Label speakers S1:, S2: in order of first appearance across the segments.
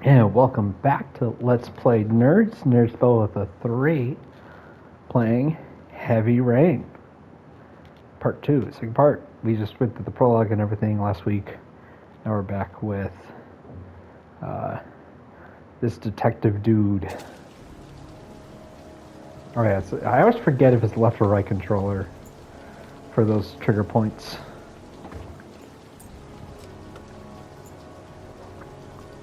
S1: And welcome back to Let's Play Nerds. Spelled with a 3, playing Heavy Rain. Part 2, second part. We just went through the prologue and everything last week. Now we're back with this detective dude. Oh yeah, I always forget if it's left or right controller for those trigger points.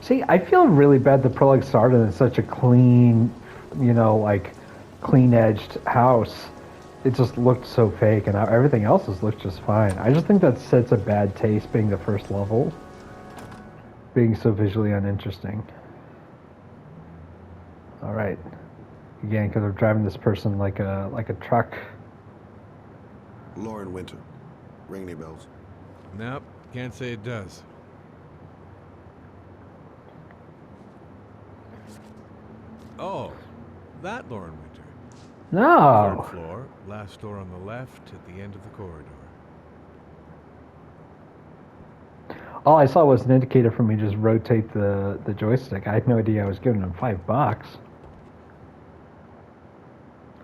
S1: See, I feel really bad the prologue started in such a clean, clean-edged house. It just looked so fake, and everything else has looked just fine. I just think that sets a bad taste, being the first level, being so visually uninteresting. All right, again, because I'm driving this person like a truck.
S2: Lauren Winter, ring any bells?
S3: Nope, can't say it does. Oh, that Lauren Winter.
S1: No.
S3: Third floor, last door on the left at the end of the corridor.
S1: All I saw was an indicator for me to just rotate the joystick. I had no idea I was giving him $5.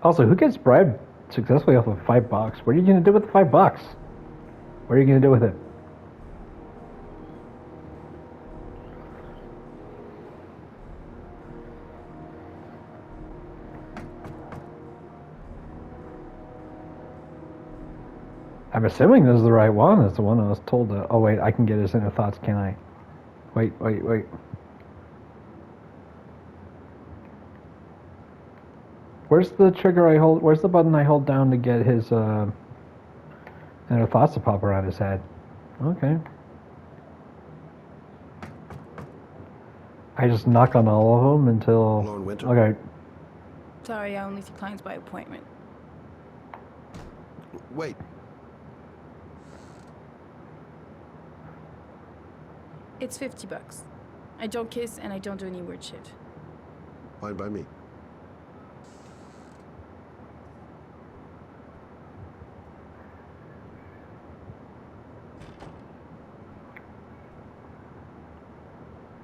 S1: Also, who gets bribed successfully off of $5? What are you going to do with the $5? What are you going to do with it? I'm assuming this is the right one. It's the one I was told to... Oh, wait, I can get his inner thoughts, can I? Wait. Where's the trigger I hold... Where's the button I hold down to get his, inner thoughts to pop around his head? Okay. I just knock on all of them until...
S2: Lauren Winter?
S1: Okay.
S4: Sorry, I only see clients by appointment.
S2: Wait.
S4: It's $50. I don't kiss and I don't do any weird shit.
S2: Fine by me.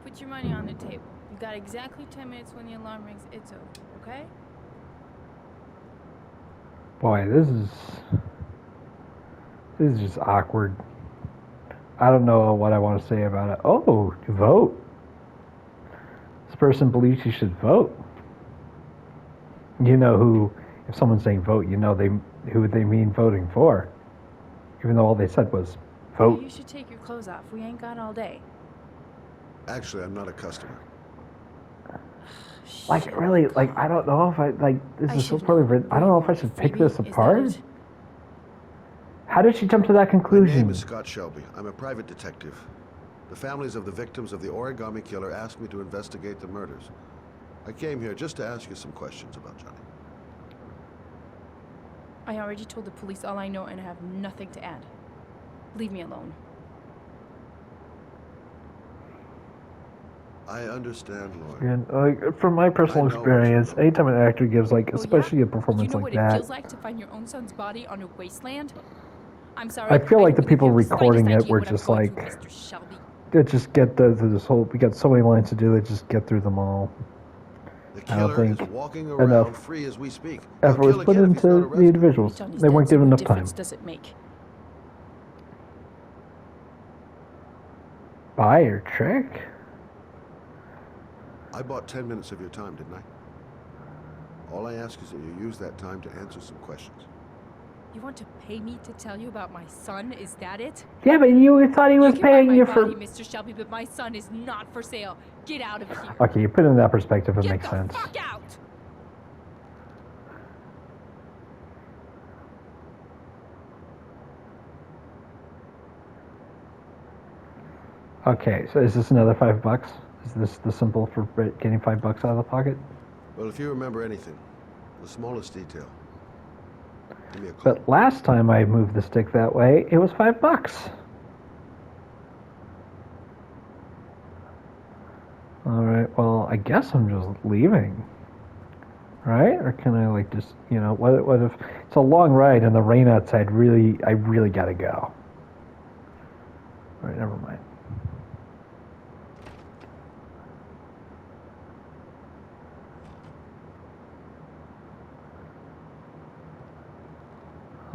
S4: Put your money on the table. You got exactly 10 minutes when the alarm rings. It's over, okay?
S1: Boy, this is just awkward. I don't know what I want to say about it. Oh, vote. This person believes you should vote. You know who, if someone's saying vote, you know who they mean voting for. Even though all they said was vote.
S4: You should take your clothes off. We ain't got all day.
S2: Actually, I'm not a customer.
S1: Like, really, I don't know if this is so poorly written. I don't know if I should pick this apart. How did she jump to that
S2: My
S1: conclusion?
S2: name is Scott Shelby. I'm a private detective. The families of the victims of the origami killer asked me to investigate the murders. I came here just to ask you some questions about Johnny.
S4: I already told the police all I know and I have nothing to add. Leave me alone.
S2: I understand, Lauren.
S1: And from my personal experience, anytime an actor gives especially a performance
S4: you know
S1: like
S4: what
S1: that,
S4: it feels like to find your own son's body on a wasteland? I'm sorry.
S1: I feel like the
S4: really
S1: people
S4: have
S1: recording
S4: slightest
S1: it were
S4: idea what
S1: just
S4: I'm going through, Mr. Shelby.
S1: they just get through this whole. We got so many lines to do. They just get through them all.
S2: The
S1: I don't
S2: killer is
S1: think
S2: walking around
S1: enough
S2: free as we speak.
S1: effort
S2: He'll
S1: was
S2: kill
S1: put
S2: again if he's not
S1: into the
S2: arrested.
S1: individuals.
S4: Johnny's
S1: They
S4: dead,
S1: weren't
S4: so
S1: given
S4: what
S1: enough time.
S4: difference does it make?
S1: Buy or trick?
S2: I bought 10 minutes of your time, didn't I? All I ask is that you use that time to answer some questions.
S4: You want to pay me to tell you about my son? Is that it?
S1: Yeah, but you thought he was
S4: you can buy
S1: paying
S4: my
S1: you
S4: body,
S1: for.
S4: Mr. Shelby, but my son is not for sale. Get out of here.
S1: Okay, you put it in that perspective. It
S4: Get
S1: makes
S4: the
S1: sense.
S4: fuck out.
S1: Okay, so is this another $5? Is this the symbol for getting $5 out of the pocket?
S2: Well, if you remember anything, the smallest detail, give me a call.
S1: But last time I moved the stick that way, it was $5. All right. Well, I guess I'm just leaving. Right? Or can I just, what if it's a long ride and the rain outside I really gotta go. All right, never mind.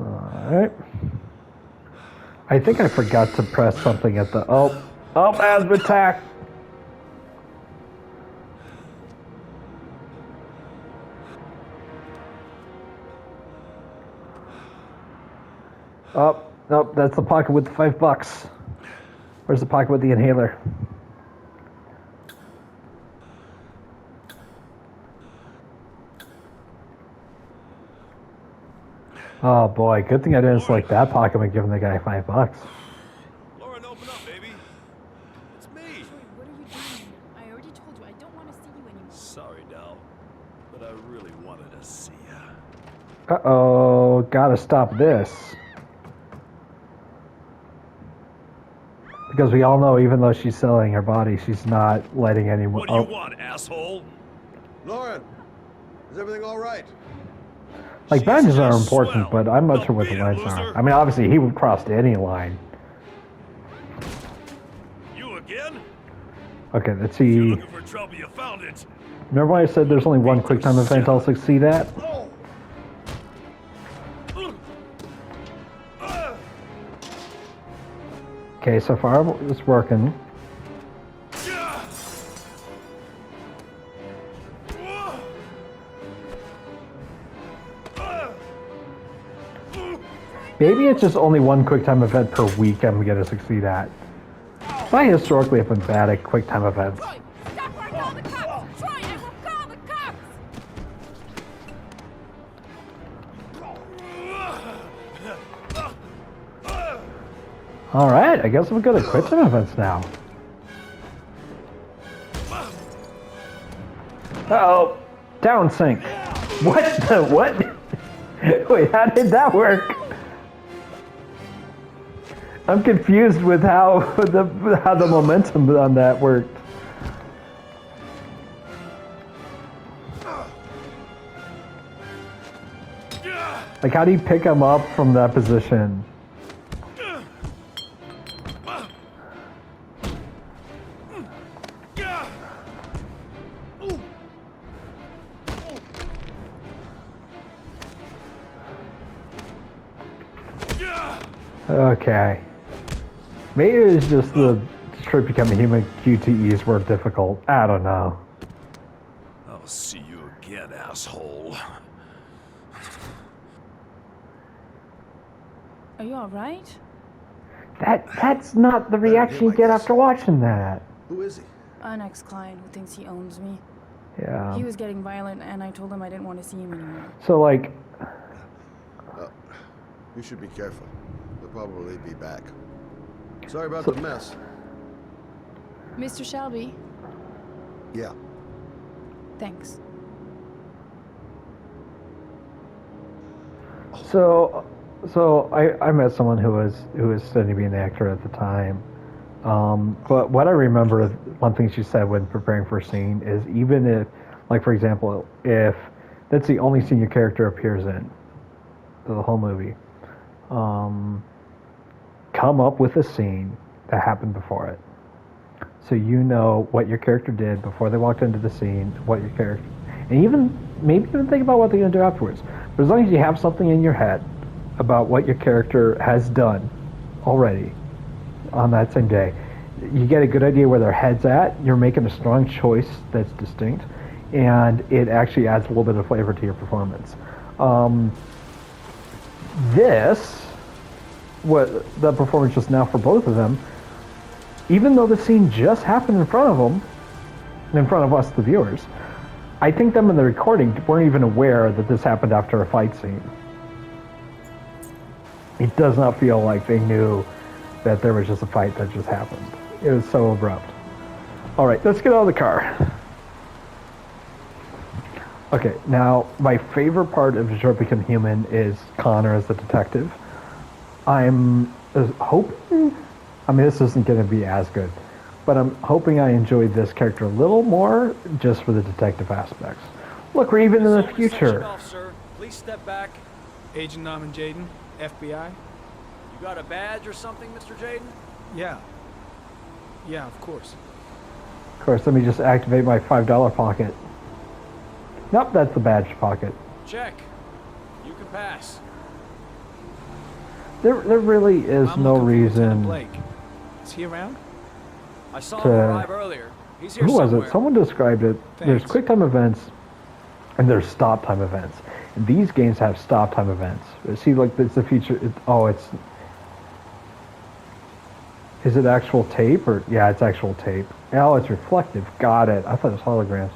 S1: Alright. I think I forgot to press something at the... Oh, asthma attack! Oh, nope, that's the pocket with the $5. Where's the pocket with the inhaler? Oh boy, good thing I didn't select that pocket when giving the guy $5.
S5: Lauren, open up, baby. It's me.
S4: Troy, what are you doing? I already told you I don't want to see you anymore.
S5: Sorry, Dal, but I really wanted to see ya.
S1: Uh-oh, gotta stop this. Because we all know, even though she's selling her body, she's not letting anyone...
S5: What do you want, asshole?
S2: Lauren, is everything all right?
S1: Like, badges are
S5: Jesus,
S1: important,
S5: swell.
S1: but I'm not sure what
S5: Don't
S1: the
S5: beat it,
S1: lines are.
S5: loser.
S1: I mean, obviously, he would cross any line.
S5: You again?
S1: Okay, let's
S5: You're
S1: see.
S5: looking for trouble, you found it.
S1: Remember when I said there's only one quick time event I'll succeed at? Okay, so far it's working. Maybe it's just only one quick time event per week I'm gonna succeed at. I historically have been bad at quick time events.
S4: Troy, stop or I call the cops! Troy, I will call the cops!
S1: Alright, I guess I'm good at quick time events now. Uh-oh, down sync. What the, what? Wait, how did that work? I'm confused with how the momentum on that worked. Like, how do you pick him up from that position? Okay. Maybe it was just the Detroit Become a Human QTEs were difficult. I don't know.
S5: I'll see you again, asshole.
S4: Are you alright?
S1: That's not the reaction you get after watching that.
S2: Who is he?
S4: An ex-client who thinks he owns me.
S1: Yeah.
S4: He was getting violent and I told him I didn't want to see him anymore.
S1: So like,
S2: You should be careful. They'll probably be back. Sorry about
S1: So-
S2: the mess.
S4: Mr. Shelby,
S2: Yeah.
S4: thanks.
S1: so I met someone who was studying to be an actor at the time. But what I remember, one thing she said when preparing for a scene is, even if, like for example, if that's the only scene your character appears in, the whole movie, come up with a scene that happened before it. So you know what your character did before they walked into the scene, what your character, and maybe even think about what they're going to do afterwards. But as long as you have something in your head about what your character has done already on that same day, you get a good idea where their head's at. You're making a strong choice that's distinct, and it actually adds a little bit of flavor to your performance. What the performance just now for both of them, even though the scene just happened in front of them, in front of us, the viewers, I think them in the recording weren't even aware that this happened after a fight scene. It does not feel like they knew that there was just a fight that just happened. It was so abrupt. All right, let's get out of the car. Okay, now my favorite part of Detroit Become Human is Connor as the detective. I'm hoping, I mean, this isn't going to be as good, but I'm hoping I enjoyed this character a little more just for the detective aspects. Look, we're even in the future.
S6: Officer, please step back. Agent Norman Jaden, FBI.
S5: You got a badge or something, Mr. Jaden?
S6: Yeah. Yeah, of course.
S1: Of course, let me just activate my $5 pocket. Nope, that's the badge pocket.
S5: Check. You can pass.
S1: There really is
S6: I'm
S1: no
S6: looking for Lieutenant
S1: reason.
S6: Blake. Is he around?
S5: I saw
S1: To-
S5: him arrive earlier. He's here
S1: Who was
S5: somewhere.
S1: it? Someone described it. There's
S6: Thanks.
S1: quick time events, and there's stop time events. And these games have stop time events. See, like it's the feature. It's. Is it actual tape or yeah, it's actual tape. Oh, it's reflective. Got it. I thought it was holograms.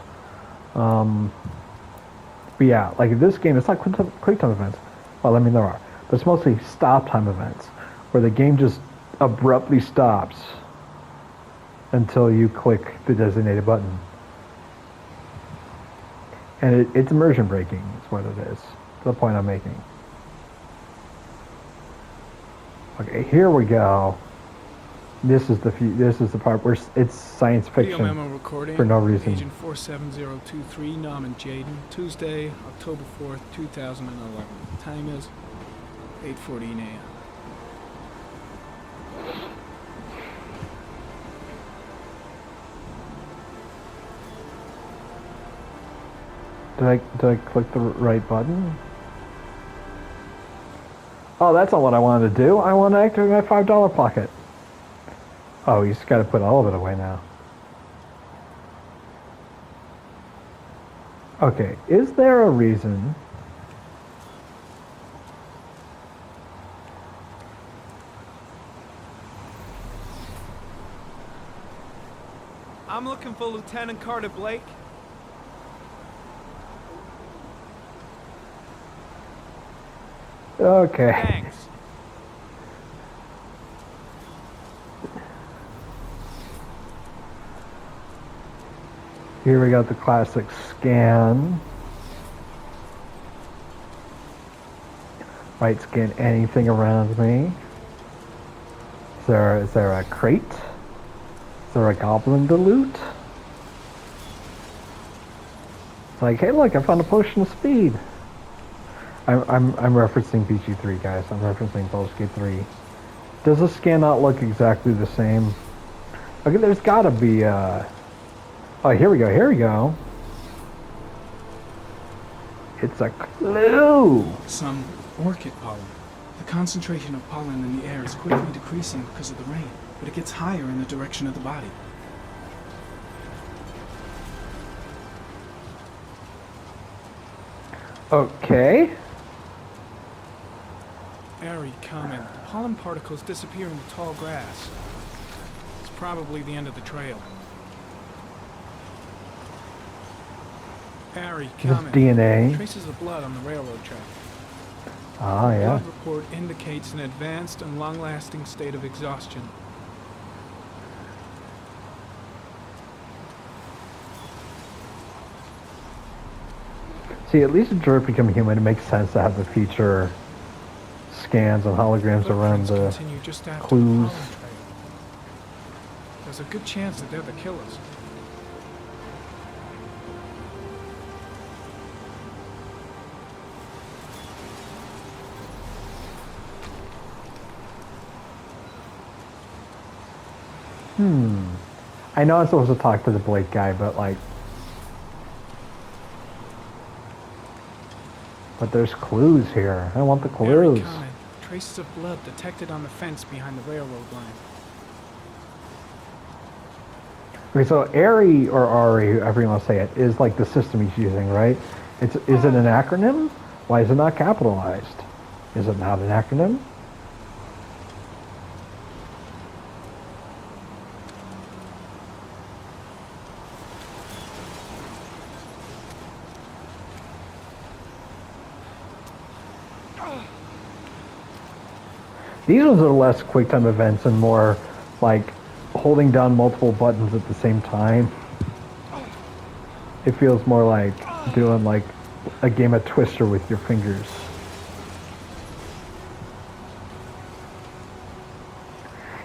S1: But yeah, like in this game, it's not quick time events. Well, I mean there are, but it's mostly stop time events, where the game just abruptly stops until you click the designated button. And it's immersion breaking is what it is. The point I'm making. Okay, here we go. This is the part where it's science
S6: Video
S1: fiction
S6: memo recording.
S1: for no reason.
S6: Agent 47023, Norman Jaden. Tuesday, October 4th, 2011. Time is 8:14 a.m.
S1: Did I click the right button? Oh, that's not what I wanted to do. I want to activate my $5 pocket. Oh, you just got to put all of it away now. Okay, is there a reason?
S6: I'm looking for Lieutenant Carter Blake.
S1: Okay.
S6: Thanks.
S1: Here we got the classic scan. Right, scan anything around me. Is there a crate? Is there a goblin to loot? It's like, hey, look, I found a potion of speed. I'm referencing BG3, guys. I'm referencing Baldur's Gate 3. Does the scan not look exactly the same? Okay, there's gotta be oh, here we go, here we go. It's a clue!
S6: Some orchid pollen. The concentration of pollen in the air is quickly decreasing because of the rain, but it gets higher in the direction of the body.
S1: Okay.
S6: Airy comment. The pollen particles disappear in the tall grass. It's probably the end of the trail. Airy
S1: This
S6: comment.
S1: DNA.
S6: Traces of blood on the railroad track.
S1: Ah, yeah.
S6: Blood report indicates an advanced and long-lasting state of exhaustion.
S1: See, at least in Detroit Become Human, it makes sense to have the feature scans and holograms around
S6: Footprints
S1: the
S6: continue just after
S1: clues.
S6: the pollen trail. There's a good chance that they're the killers.
S1: I know I'm supposed to talk to the Blake guy, but like... But there's clues here. I want the
S6: Airy
S1: clues.
S6: comment. Traces of blood detected on the fence behind the railroad line.
S1: Okay, so Ari or Ari, however you want to say it, is like the system he's using, right? Is it an acronym? Why is it not capitalized? Is it not an acronym? These ones are less quick time events and more like holding down multiple buttons at the same time. It feels more like doing like a game of Twister with your fingers.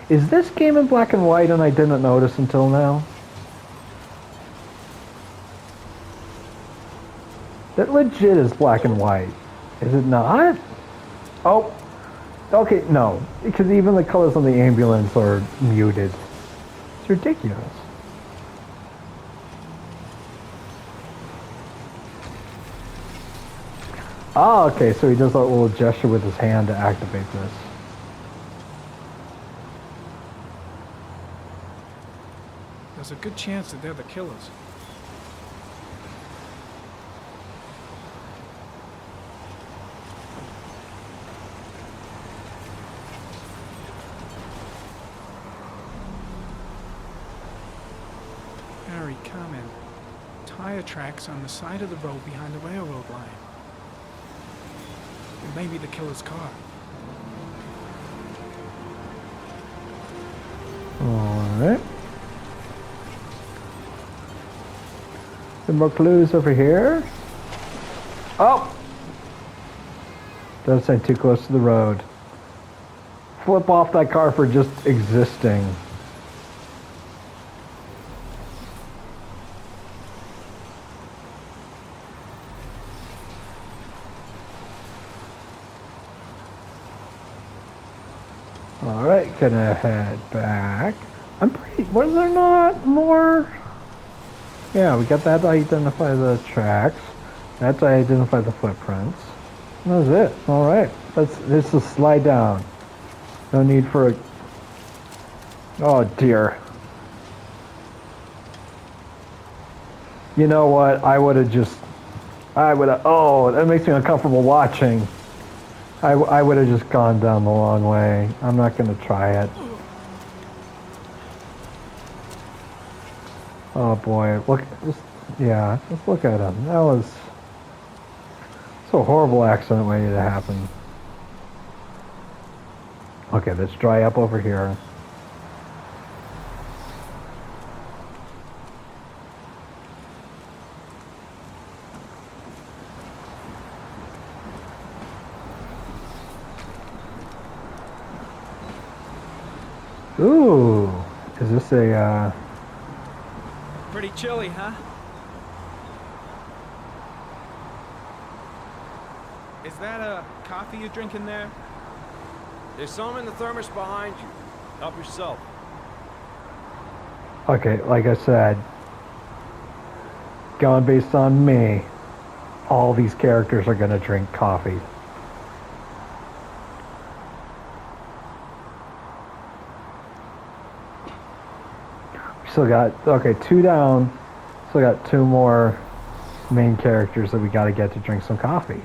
S1: Is this game in black and white and I didn't notice until now? That legit is black and white. Is it not? Oh. Okay, no. Because even the colors on the ambulance are muted. It's ridiculous. Ah, okay, so he does that little gesture with his hand to activate this.
S6: there's a good chance that they're the killers. Harry, comment. Tire tracks on the side of the road behind the railroad line. It may be the killer's car.
S1: Alright. Some more clues over here. Oh! Doesn't say too close to the road. Flip off that car for just existing. Alright, gonna head back. Was there not more? Yeah, we got that to identify the tracks. That to identify the footprints. That was it. Alright, let's just slide down. No need for a... Oh dear. You know what? I would have... Oh, that makes me uncomfortable watching. I would have just gone down the long way. I'm not going to try it. Oh boy, look, just look at him. That was so horrible accident waiting to happen. Okay, let's dry up over here. Ooh, is this a,
S7: Pretty chilly, huh? Is that a coffee you're drinking there?
S5: There's some in the thermos behind you. Help yourself.
S1: okay, like I said, going based on me, all these characters are going to drink coffee. Still got, okay, 2 down. Still got 2 more main characters that we got to get to drink some coffee.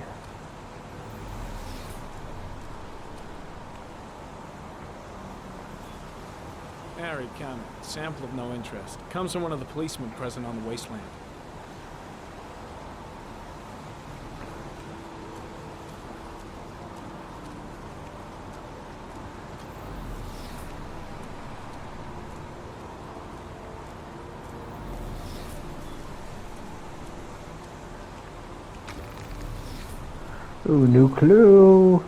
S6: Harry, comment. Sample of no interest. Comes from one of the policemen present on the wasteland.
S1: Ooh, new clue.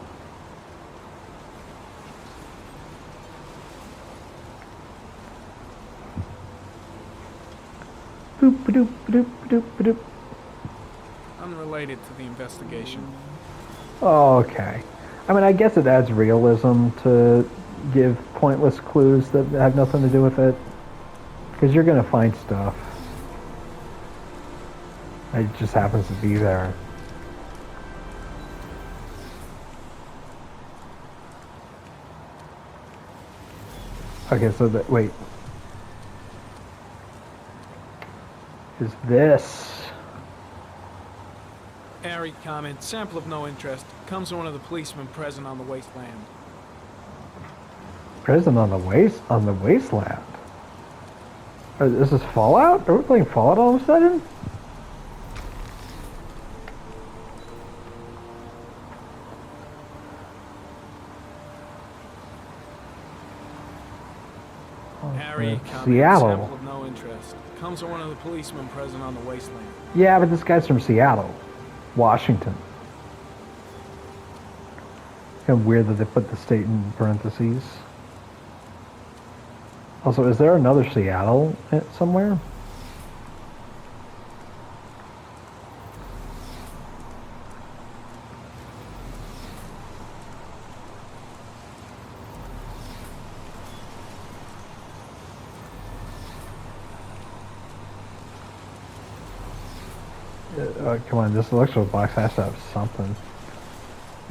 S1: Boop, doop, doop, doop, doop.
S6: Unrelated to the investigation.
S1: Oh, okay. I mean, I guess it adds realism to give pointless clues that have nothing to do with it. Because you're going to find stuff. It just happens to be there. Okay, so wait. Is this?
S6: Harry, comment. Sample of no interest. Comes from one of the policemen present on the wasteland.
S1: Prison on the wasteland. Is this Fallout? Are we playing Fallout all of a sudden?
S6: Harry, comment.
S1: Seattle.
S6: Sample of no interest. Comes from one of the policemen present on the wasteland.
S1: Yeah, but this guy's from Seattle, Washington. Kind of weird that they put the state in parentheses. Also, is there another Seattle somewhere? Come on, this electrical box has to have something.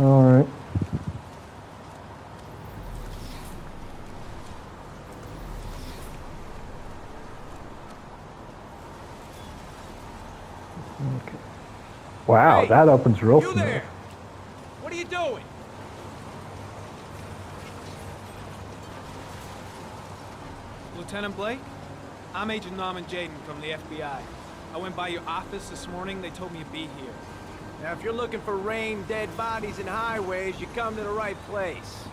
S1: Alright. Okay. Wow,
S7: Hey,
S1: that opens real
S7: You
S1: smooth.
S7: there? What are you doing? Lieutenant Blake? I'm Agent Norman Jaden from the FBI. I went by your office this morning. They told me you'd be here.
S8: Now, if you're looking for rain, dead bodies, and highways, you come to the right place.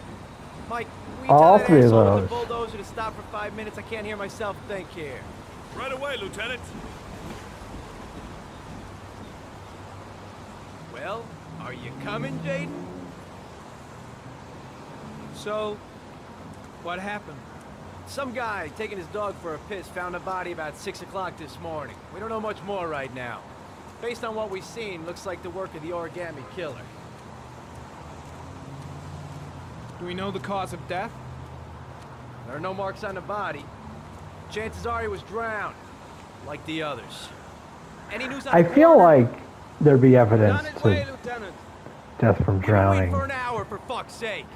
S8: Mike, we
S1: All
S8: tell that
S1: three of
S8: asshole with the
S1: those.
S8: bulldozer to stop for 5 minutes. I can't hear myself think here.
S5: Right away, Lieutenant.
S8: Well, are you coming, Jaden?
S7: So, what happened?
S8: Some guy taking his dog for a piss found a body about 6 o'clock this morning. We don't know much more right now. Based on what we've seen, looks like the work of the origami killer.
S7: Do we know the cause of death?
S8: There are no marks on the body. Chances are he was drowned, like the others. Any news on
S1: I
S8: the
S1: feel
S8: coroner?
S1: like there'd be evidence
S8: On its way,
S1: to
S8: Lieutenant.
S1: death from
S8: We've been waiting
S1: drowning.
S8: for an hour, for fuck's sake.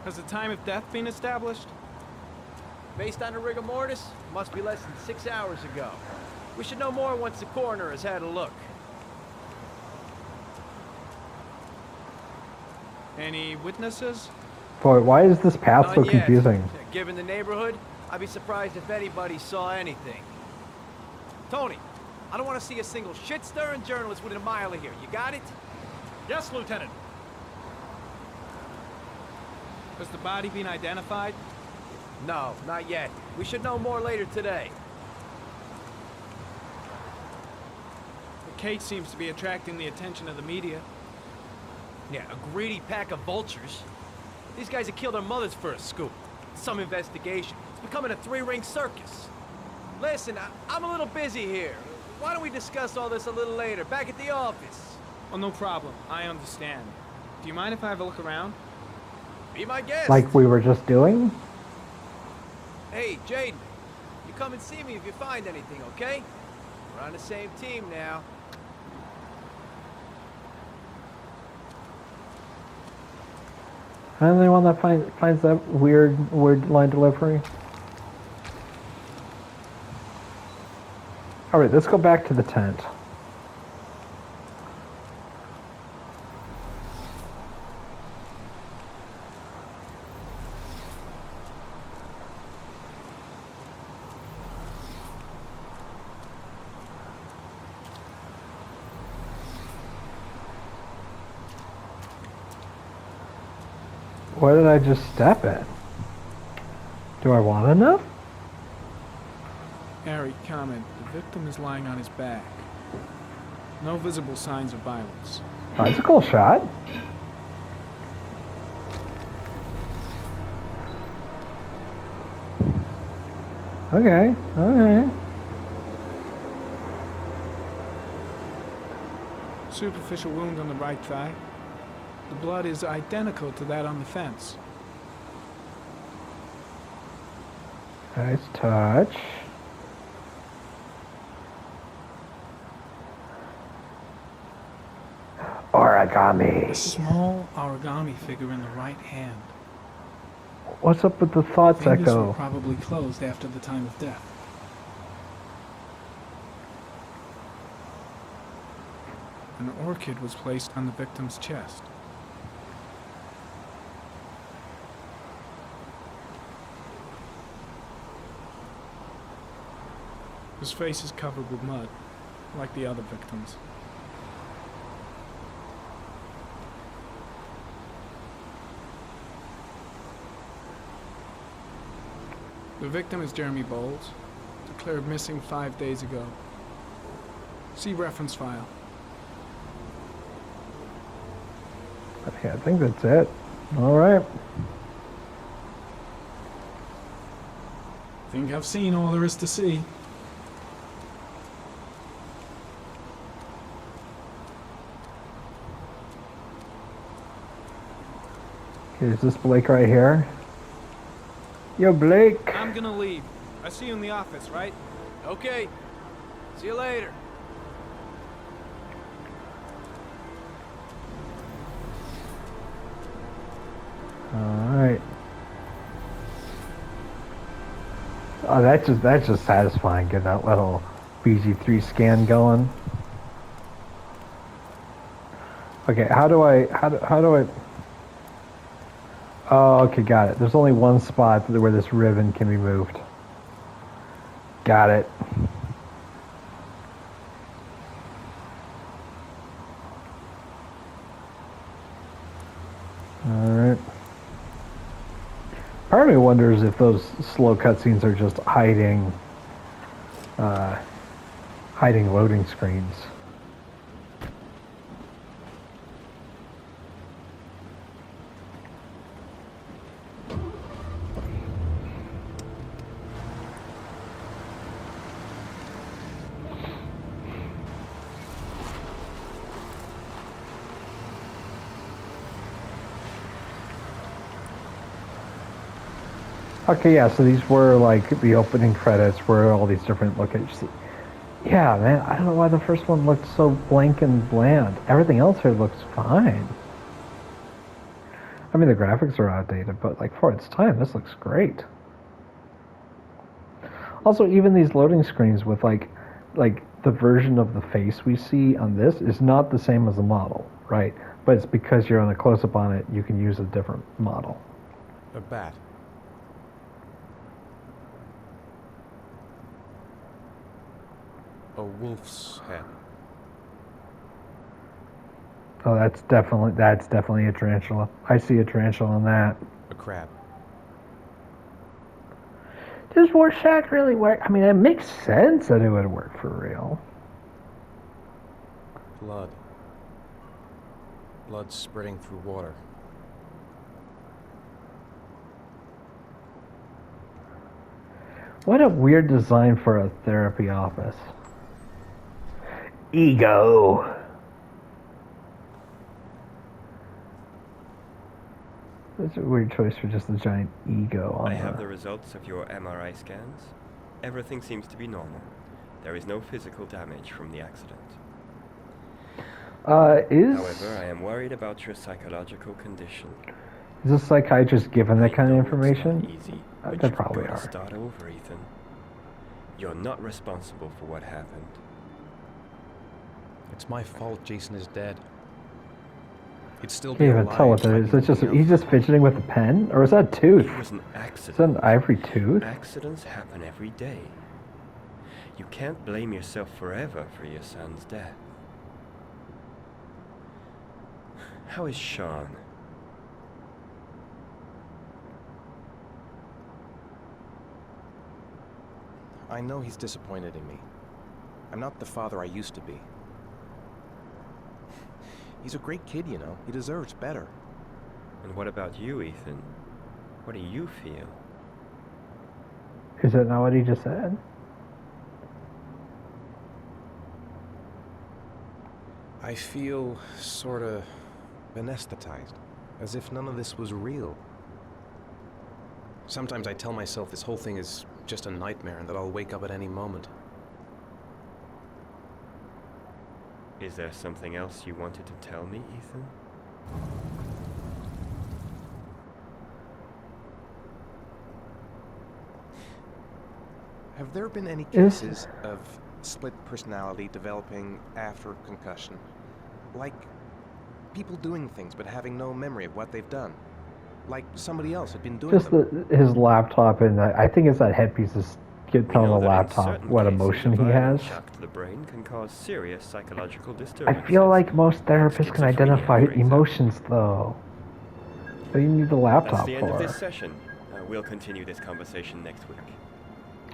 S7: Has the time of death been established?
S8: Based on the rigor mortis, must be less than 6 hours ago. We should know more once the coroner has had a look.
S7: Any witnesses?
S1: Boy, why is this path so
S8: None yet.
S1: confusing?
S8: Given the neighborhood, I'd be surprised if anybody saw anything. Tony, I don't want to see a single shit-stirring journalist within a mile of here. You got it?
S5: Yes, Lieutenant.
S7: Has the body been identified?
S8: No, not yet. We should know more later today.
S7: The case seems to be attracting the attention of the media.
S8: Yeah, a greedy pack of vultures. These guys have killed our mothers for a scoop. Some investigation. It's becoming a three-ring circus. Listen, I'm a little busy here. Why don't we discuss all this a little later, back at the office?
S7: Oh, no problem. I understand. Do you mind if I have a look around?
S8: Be my guest.
S1: Like we were just doing?
S8: Hey, Jaden, you come and see me if you find anything, okay? We're on the same team now.
S1: I'm the one that finds that weird line delivery. All right, let's go back to the tent. What did I just step in? Do I want to know?
S6: Harry, comment. The victim is lying on his back. No visible signs of violence.
S1: Oh, that's a cool shot. Okay, alright.
S6: Superficial wound on the right thigh. The blood is identical to that on the fence.
S1: Nice touch. Origami.
S6: A small origami figure in the right hand.
S1: What's up with the thoughts
S6: Fingers were
S1: echo?
S6: probably closed after the time of death. An orchid was placed on the victim's chest. His face is covered with mud, like the other victims. The victim is Jeremy Bowles, declared missing 5 days ago. See reference file.
S1: Okay, I think that's it. Alright.
S6: Think I've seen all there is to see.
S1: Okay, is this Blake right here? Yo, Blake.
S7: I'm gonna leave. I see you in the office, right?
S8: Okay. See you later.
S1: Alright. Oh, that's just satisfying. Getting that little BG3 scan going. Okay, how do I? Oh, okay, got it. There's only one spot where this ribbon can be moved. Got it. Alright. Part of me wonders if those slow cutscenes are just hiding loading screens. Okay, yeah, so these were like the opening credits were all these different locations. Yeah, man, I don't know why the first one looked so blank and bland. Everything else here looks fine. I mean, the graphics are outdated, but like for its time, this looks great. Also, even these loading screens with like the version of the face we see on this is not the same as the model, right? But it's because you're on a close-up on it, you can use a different model.
S9: A bat. A wolf's head.
S1: Oh, that's definitely a tarantula. I see a tarantula on that.
S9: A crab.
S1: Does Rorschach really work? I mean, it makes sense that it would work for real.
S9: Blood. Blood spreading through water.
S1: What a weird design for a therapy office. Ego. That's a weird choice for just a giant ego on
S10: I have the results of your MRI scans. Everything seems to be normal. There is no physical damage from the accident. However, I am worried about your psychological condition.
S1: Is a psychiatrist given that kind of information?
S10: Easy,
S1: They probably are.
S10: Start over, Ethan. You're not responsible for what happened.
S9: It's my fault Jason is dead. He'd still be
S1: Can't even
S9: alive.
S1: tell what that is. That's just he's just fidgeting with a pen, or is that a tooth?
S10: It was an
S1: Is
S10: accident.
S1: that an ivory tooth?
S10: Accidents happen every day. You can't blame yourself forever for your son's death. How is Sean?
S9: I know he's disappointed in me. I'm not the father I used to be. He's a great kid, you know. He deserves better.
S10: And what about you, Ethan? What do you feel?
S1: Is that not what he just said?
S9: I feel sorta anesthetized, as if none of this was real. Sometimes I tell myself this whole thing is just a nightmare and that I'll wake up at any moment.
S10: Is there something else you wanted to tell me, Ethan?
S9: Have there been any cases of split personality developing after concussion? Like people doing things but having no memory of what they've done? Like somebody else had been doing
S1: Just
S9: them?
S1: his laptop, and I think it's that headpiece is telling the laptop what emotion he has.
S10: Shock to the brain can cause serious psychological
S1: I
S10: disturbances.
S1: feel like most therapists can
S10: Schizophrenia,
S1: identify
S10: for example.
S1: emotions, though. What do you need the
S10: That's
S1: laptop
S10: the end of
S1: for?
S10: this session. We'll continue this conversation next week.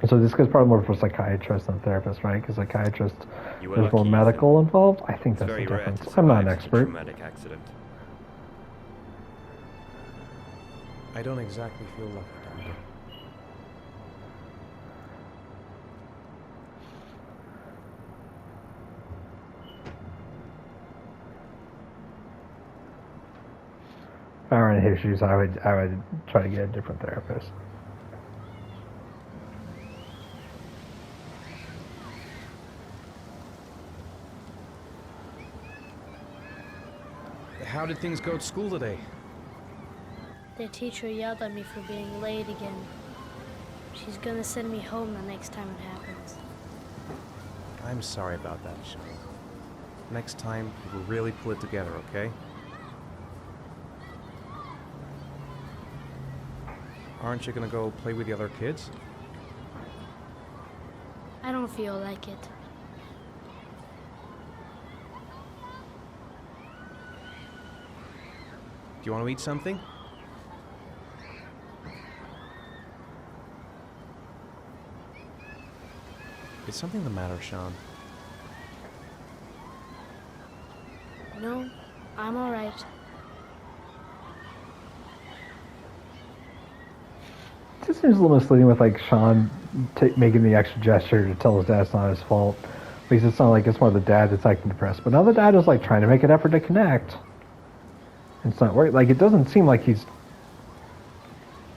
S1: So this guy's probably more for psychiatrists than therapists, right? Because psychiatrists,
S10: You were
S1: there's more
S10: lucky,
S1: medical involved. I think
S10: It's
S1: that's the
S10: very rare
S1: difference.
S10: to
S1: I'm not an
S10: survive such a
S1: expert.
S10: traumatic accident.
S9: I don't exactly feel lucky, Doctor.
S1: If I were in his shoes, I would try to get a different therapist.
S9: How did things go at school today?
S11: The teacher yelled at me for being late again. She's gonna send me home the next time it happens.
S9: I'm sorry about that, Sean. Next time, we'll really pull it together, okay? Aren't you gonna go play with the other kids?
S11: I don't feel like it.
S9: Do you want to eat something? Is something the matter, Sean?
S11: No, I'm alright.
S1: It just seems a little misleading with like Sean making the extra gesture to tell his dad it's not his fault. At least it's not like it's more the dad that's acting depressed. But now the dad is like trying to make an effort to connect. It's not working. Like it doesn't seem like he's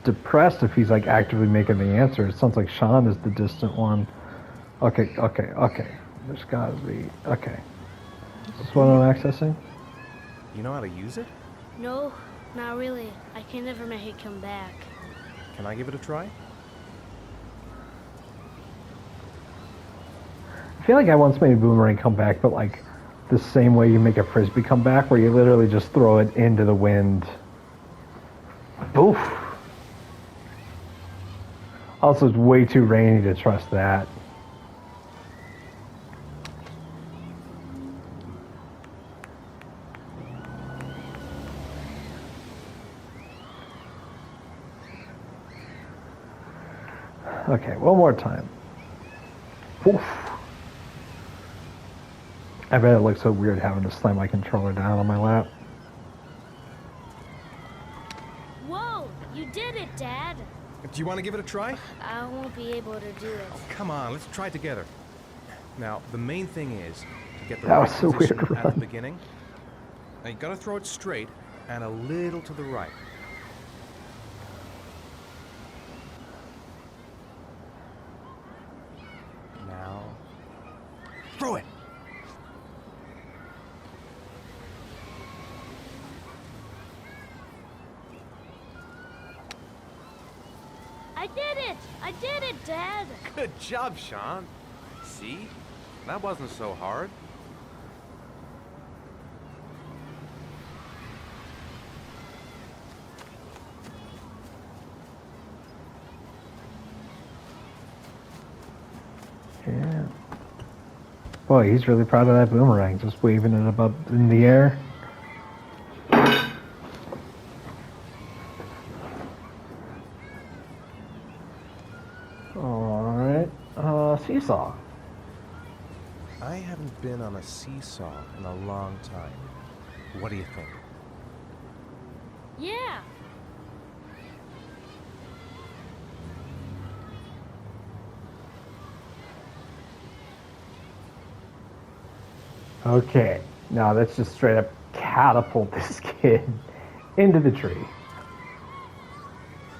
S1: depressed if he's like actively making the answer. It sounds like Sean is the distant one. Okay. There's gotta be. Okay. Is this what I'm accessing?
S9: You know how to use it?
S11: No, not really. I can never make it come back.
S9: Can I give it a try?
S1: I feel like I once made a boomerang come back, but like the same way you make a frisbee come back, where you literally just throw it into the wind. Oof. Also, it's way too rainy to trust that. Okay, one more time. Oof. I bet it looks so weird having to slam my controller down on my lap.
S11: Whoa! You did it, Dad!
S9: Do you want to give it a try?
S11: I won't be able to do it.
S9: Oh, come on, let's try it together. Now, the main thing is to get the
S1: That
S9: right
S1: was so
S9: position
S1: weird,
S9: at the
S1: Ron.
S9: beginning. Now you gotta throw it straight and a little to the right. Now, throw it!
S11: I did it! I did it, Dad!
S9: Good job, Sean. See? That wasn't so hard.
S1: Yeah. Boy, he's really proud of that boomerang, just waving it above in the air. Alright. Seesaw.
S9: I haven't been on a seesaw in a long time. What do you think?
S11: Yeah!
S1: Okay, now let's just straight up catapult this kid into the tree.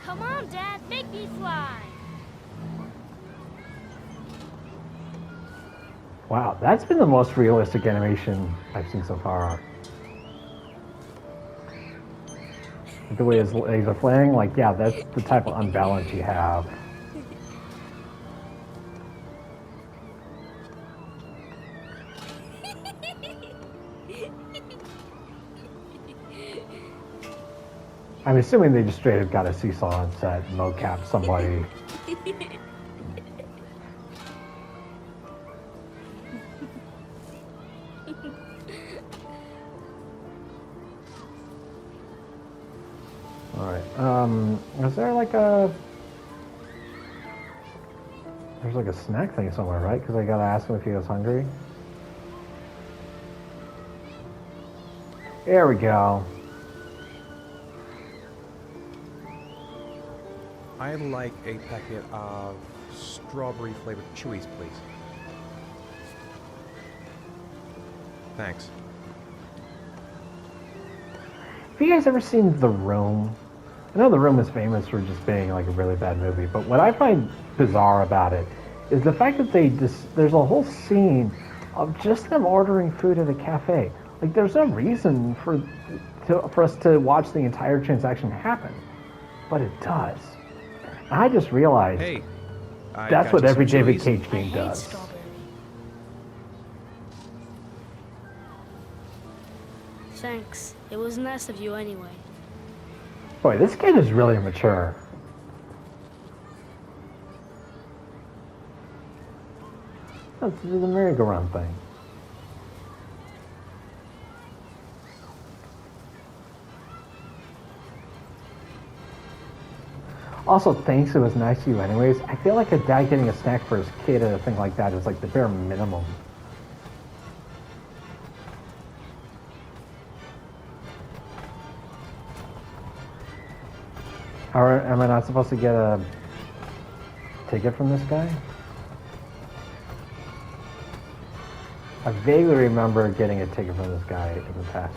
S11: Come on, Dad! Make me fly!
S1: Wow, that's been the most realistic animation I've seen so far. The way his legs are flying, like, yeah, that's the type of unbalance you have. I'm assuming they just straight up got a seesaw on set, mocap somebody. Alright, is there like a... There's like a snack thing somewhere, right? Because I gotta ask him if he was hungry. There we go.
S9: I'd like a packet of strawberry flavored chewies, please. Thanks.
S1: Have you guys ever seen The Room? I know The Room is famous for just being like a really bad movie, but what I find bizarre about it is the fact that there's a whole scene of just them ordering food at a cafe. Like, there's no reason for us to watch the entire transaction happen, but it does. I just realized.
S9: Hey, I
S1: That's
S9: got
S1: what
S9: you
S1: every
S9: some
S1: David
S9: chilies.
S1: Cage
S11: I
S1: game
S11: hate
S1: does.
S11: strawberry. Thanks. It was nice of you anyway.
S1: Boy, this kid is really mature. Let's do the merry-go-round thing. Also, thanks, it was nice of you anyways. I feel like a dad getting a snack for his kid at a thing like that is like the bare minimum. Am I not supposed to get a ticket from this guy? I vaguely remember getting a ticket from this guy in the past.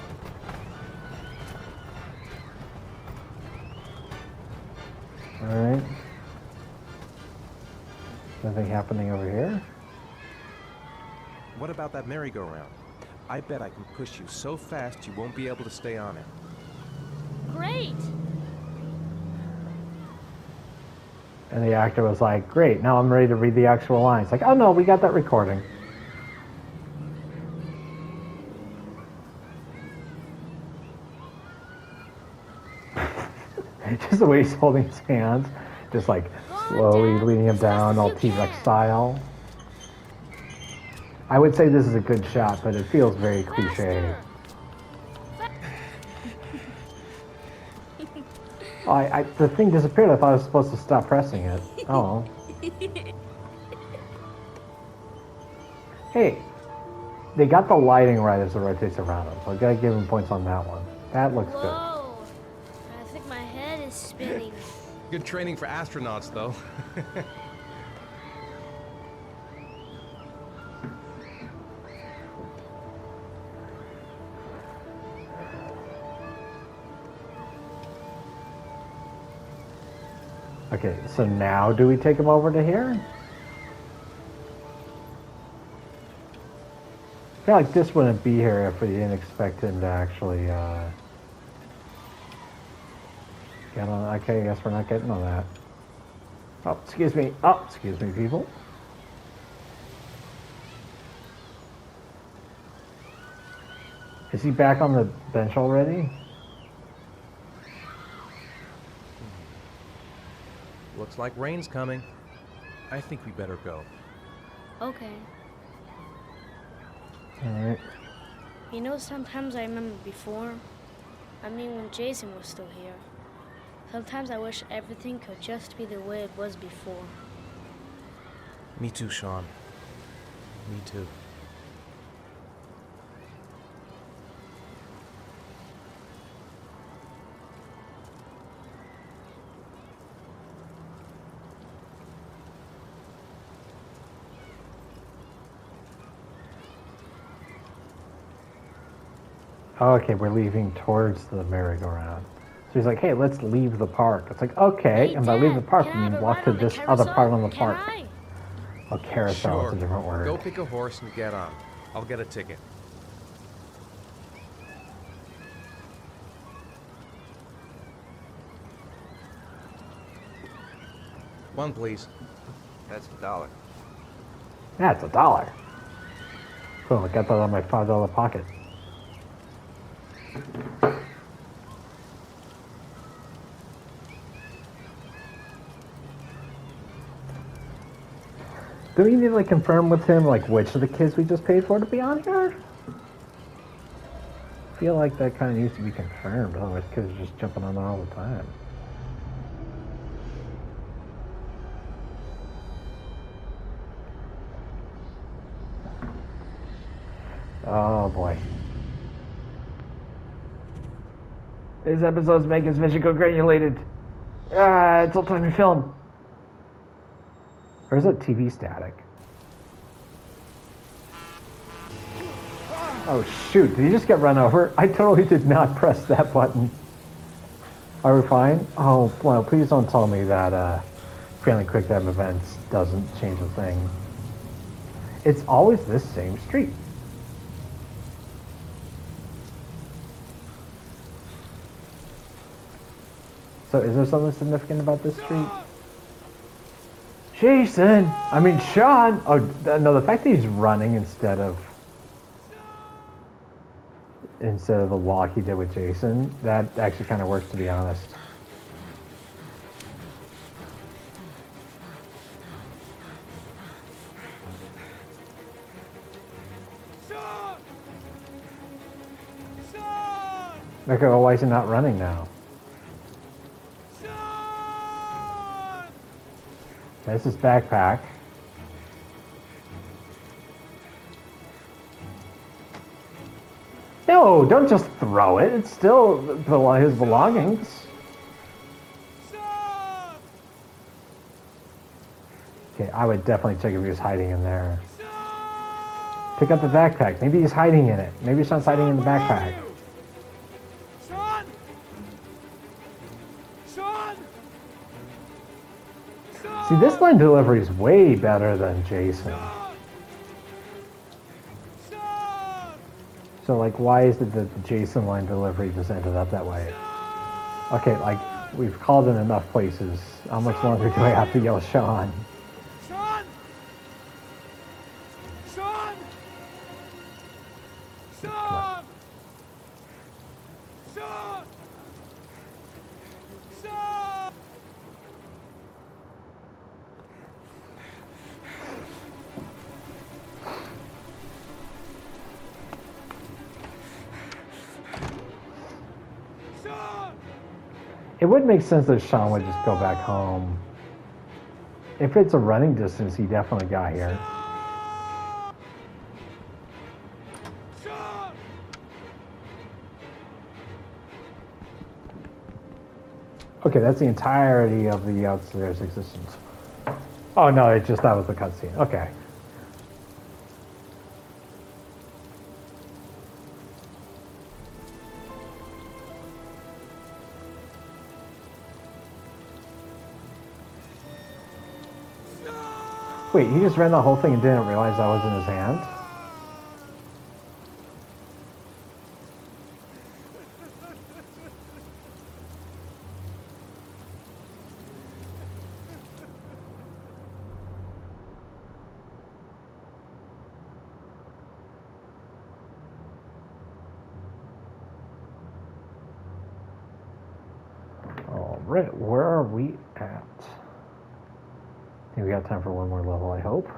S1: Alright. Nothing happening over here?
S9: What about that merry-go-round? I bet I can push you so fast you won't be able to stay on it.
S11: Great!
S1: And the actor was like, great, now I'm ready to read the actual lines. Like, oh no, we got that recording. Just the way he's holding his hands, just like slowly leading him down, all T-Rex style. I would say this is a good shot, but it feels very cliche. Oh, the thing disappeared. I thought I was supposed to stop pressing it. Oh. Hey, they got the lighting right as it rotates around them, so I gotta give them points on that one. That looks good.
S11: Whoa! I think my head is spinning.
S9: Good training for astronauts, though.
S1: Okay, so now do we take him over to here? I feel like this wouldn't be here if we didn't expect him to actually get on. Okay, I guess we're not getting on that. Oh, excuse me. Oh, excuse me, people. Is he back on the bench already?
S9: Looks like rain's coming. I think we better go.
S11: Okay.
S1: Alright.
S11: You know, sometimes I remember before. I mean, when Jason was still here. Sometimes I wish everything could just be the way it was before.
S9: Me too, Sean. Me too.
S1: Okay, we're leaving towards the merry-go-round. So he's like, hey, let's leave the park. It's like, okay,
S11: Hey,
S1: and by leave the
S11: Dad,
S1: park,
S11: can
S1: we
S11: I have
S1: mean
S11: a
S1: walk
S11: ride
S1: to
S11: on the
S1: this other part on the
S11: carousel?
S1: park.
S11: Can
S1: Oh, carousel
S9: Sure.
S1: is a different word.
S9: Go pick a horse and get on. I'll get a ticket. One, please.
S10: That's $1.
S1: Yeah, it's $1. Cool, I got that on my $5 pocket. Do we need to like confirm with him like which of the kids we just paid for to be on here? I feel like that kind of needs to be confirmed, otherwise kids are just jumping on there all the time. Oh boy. This episode's making his vision go granulated. Ah, it's old timey film. Or is it TV static? Oh shoot, did he just get run over? I totally did not press that button. Are we fine? Oh, well, please don't tell me that Friendly Quick Time Events doesn't change a thing. It's always this same street. So is there something significant about this street? Jason! I mean, Sean! Oh, no, the fact that he's running instead of the walk he did with Jason, that actually kind of works, to be honest. Like, oh, why is he not running now? That's his backpack. No, don't just throw it. It's still his belongings. Okay, I would definitely check if he was hiding in there. Pick up the backpack. Maybe he's hiding in it. Maybe Sean's hiding in the backpack. See, this line delivery is way better than Jason. So, like, why is it that the Jason line delivery just ended up that way? Okay, like, we've called in enough places. How much longer do I have to yell Sean?
S7: Sean! Sean! Sean! Sean! Sean!
S1: It would make sense that Sean would just go back home. If it's a running distance, he definitely got here. Okay, that's the entirety of the upstairs existence. Oh no, that was the cutscene. Okay. Wait, he just ran the whole thing and didn't realize that was in his hand? All right, where are we at? I think we got time for one more level, I hope.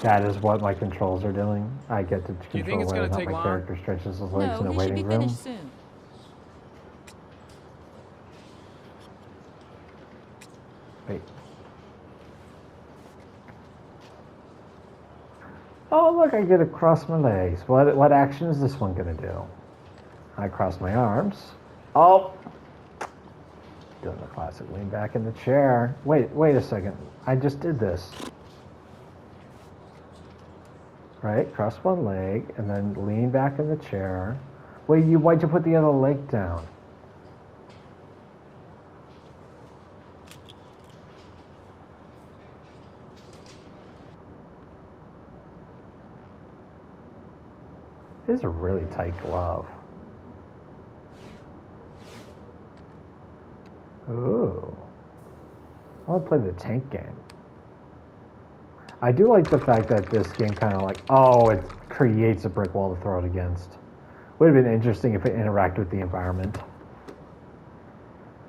S1: That is what my controls are doing. I get to control whether or not my character stretches his legs in a waiting room.
S4: Soon.
S1: Wait. Oh, look, I get to cross my legs. What action is this one going to do? I cross my arms. Oh! Doing the classic lean back in the chair. Wait a second. I just did this. Right, cross one leg, and then lean back in the chair. Wait, why'd you put the other leg down? This is a really tight glove. Ooh. I want to play the tank game. I do like the fact that this game kind of like, it creates a brick wall to throw it against. Would have been interesting if it interacted with the environment.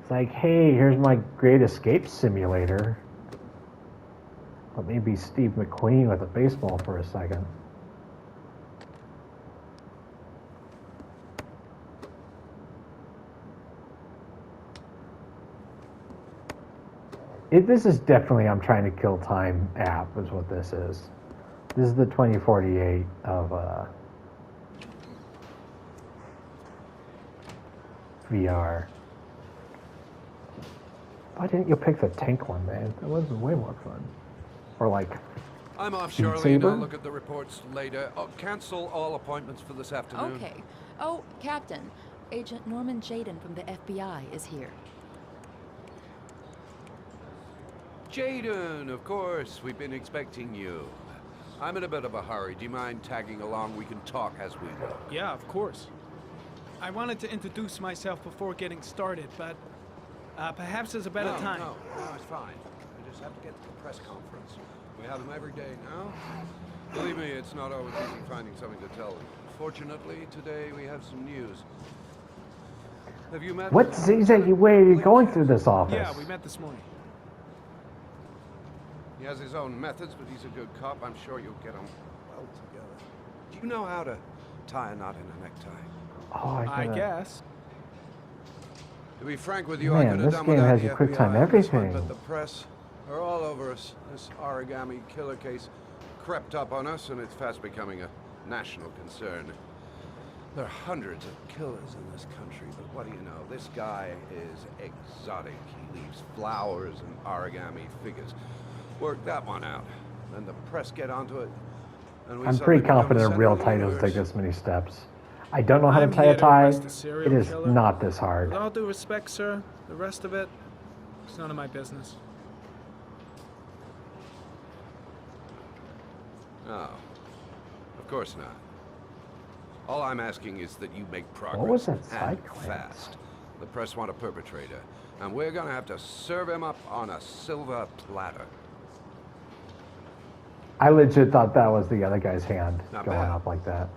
S1: It's like, hey, here's my Great Escape Simulator. Let me be Steve McQueen with a baseball for a second. This is definitely I'm trying to kill time app is what this is. This is the 2048 of VR. Why didn't you pick the tank one, man? That was way more fun. Or like
S12: I'm off,
S1: Beat
S12: Charlie, and I'll
S1: Saber?
S12: look at the reports later. Oh, cancel all appointments for this afternoon.
S13: Okay. Oh, Captain. Agent Norman Jaden from the FBI is here.
S12: Jaden, of course. We've been expecting you. I'm in a bit of a hurry. Do you mind tagging along? We can talk as we go.
S7: Yeah, of course. I wanted to introduce myself before getting started, but perhaps there's a better time.
S12: No, it's fine. I just have to get to the press conference. We have them every day now. Believe me, it's not always easy finding something to tell them. Fortunately, today we have some news. Have you met?
S1: What's the exact way are you going through this office?
S7: Yeah, we met this morning.
S12: He has his own methods, but he's a good cop. I'm sure you'll get him well together. Do you know how to tie a knot in a necktie?
S1: Oh,
S7: I guess.
S12: To be frank with you,
S1: Man,
S12: I could have
S1: this
S12: done
S1: game
S12: without
S1: has
S12: the
S1: you quick time
S12: FBI on this one,
S1: everything.
S12: but the press are all over us. This origami killer case crept up on us, and it's fast becoming a national concern. There are hundreds of killers in this country, but what do you know? This guy is exotic. He leaves flowers and origami figures. Work that one out. Then the press get onto it. And we
S1: I'm
S12: suddenly
S1: pretty
S12: become the
S1: confident
S12: center
S1: real
S12: of the
S1: titles
S12: universe.
S1: take this many steps. I don't know how to
S7: I'm
S1: tie
S7: here
S1: a
S7: to
S1: tie.
S7: arrest a serial
S1: It is
S7: killer.
S1: not this hard.
S7: With all due respect, sir, the rest of it, it's none of my business.
S12: No. Of course not. All I'm asking is that you make progress.
S1: was that
S12: and
S1: side glance?
S12: fast. The press want a perpetrator, and we're gonna have to serve him up on a silver platter.
S1: I legit thought that was the other guy's hand
S12: Not
S1: going
S12: bad.
S1: up like that.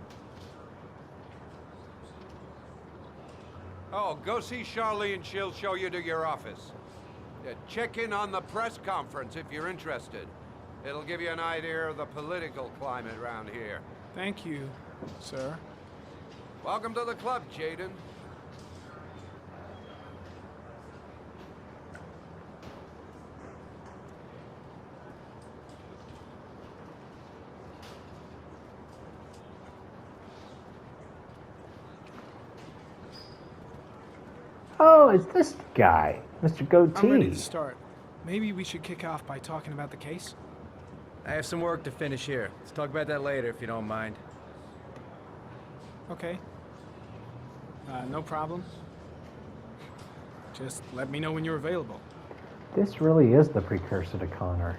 S12: Oh, go see Charlie and she'll show you to your office. Check in on the press conference if you're interested. It'll give you an idea of the political climate around here.
S7: Thank you, sir.
S12: Welcome to the club, Jaden.
S1: Oh, it's this guy, Mr. Goatee.
S7: I'm ready to start. Maybe we should kick off by talking about the case?
S8: I have some work to finish here. Let's talk about that later if you don't mind.
S7: Okay. No problem. Just let me know when you're available.
S1: This really is the precursor to Connor.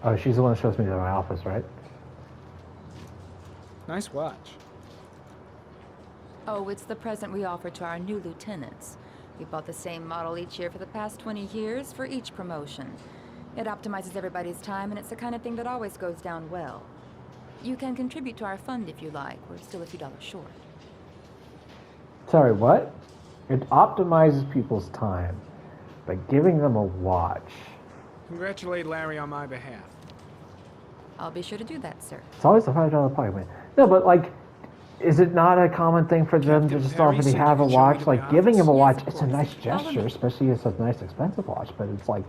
S1: Oh, she's the one that shows me to my office, right?
S7: Nice watch.
S13: Oh, it's the present we offer to our new lieutenants. We bought the same model each year for the past 20 years for each promotion. It optimizes everybody's time, and it's the kind of thing that always goes down well. You can contribute to our fund if you like. We're still a few dollars short.
S1: Sorry, what? It optimizes people's time by giving them a watch.
S7: Congratulate Larry on my behalf.
S13: I'll be sure to do that, sir.
S1: It's always a $5 pocket. No, but like, is it not a common thing for them to just already have a watch? Like, giving him a watch, it's a nice gesture, especially if it's a nice expensive watch, but it's like,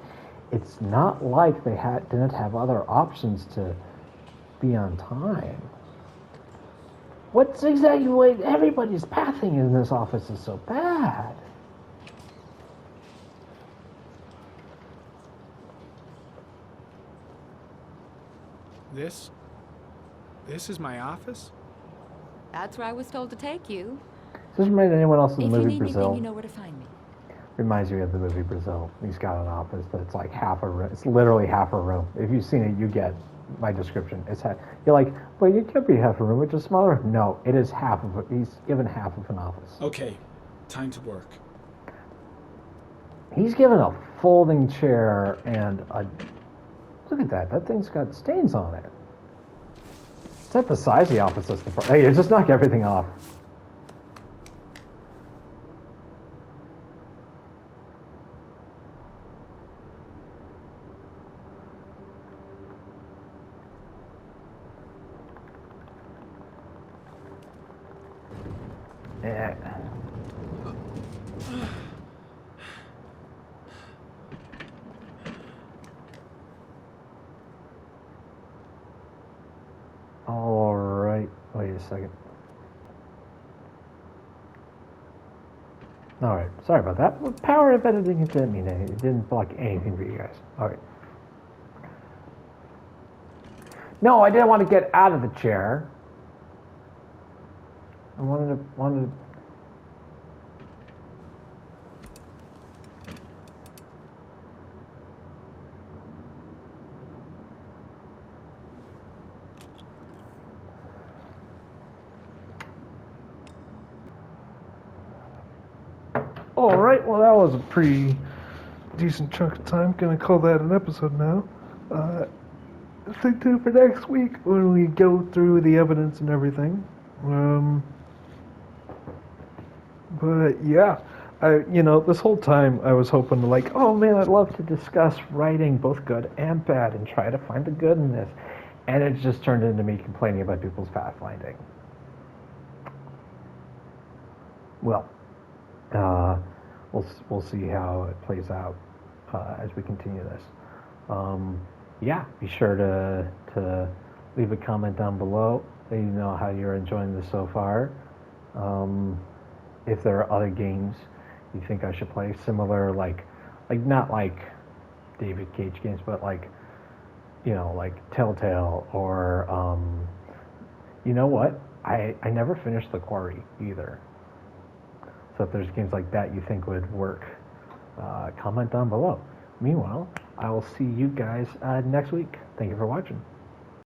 S1: it's not like they didn't have other options to be on time. What's exactly what everybody's pathing in this office is so bad?
S7: This is my office?
S13: That's where I was told to take you.
S1: Does this remind anyone else of the
S13: If you
S1: movie
S13: need
S1: Brazil?
S13: anything, you know where to find me.
S1: Reminds me of the movie Brazil. He's got an office that's like half a room. It's literally half a room. If you've seen it, you get my description. It's you're like, well, you could be half a room, which is smaller. No, it is half of it. He's given half of an office.
S6: Okay, time to work.
S1: He's given a folding chair and a. Look at that. That thing's got stains on it. It's not the size of the office that's the problem. Hey, just knock everything off. Yeah. All right. Wait a second. All right. Sorry about that. Well, power of editing, it didn't mean anything. It didn't block anything for you guys. All right. No, I didn't want to get out of the chair. I wanted to. All right. Well, that was a pretty decent chunk of time. Gonna call that an episode now. Stay tuned for next week when we go through the evidence and everything. But yeah, this whole time I was hoping to like, oh man, I'd love to discuss writing, both good and bad, and try to find the good in this. And it just turned into me complaining about people's pathfinding. Well, we'll see how it plays out as we continue this. Yeah, be sure to leave a comment down below. Let you know how you're enjoying this so far. If there are other games you think I should play, similar, like not like David Cage games, but like Telltale or you know what? I never finished The Quarry either. So if there's games like that you think would work, comment down below. Meanwhile, I will see you guys next week. Thank you for watching.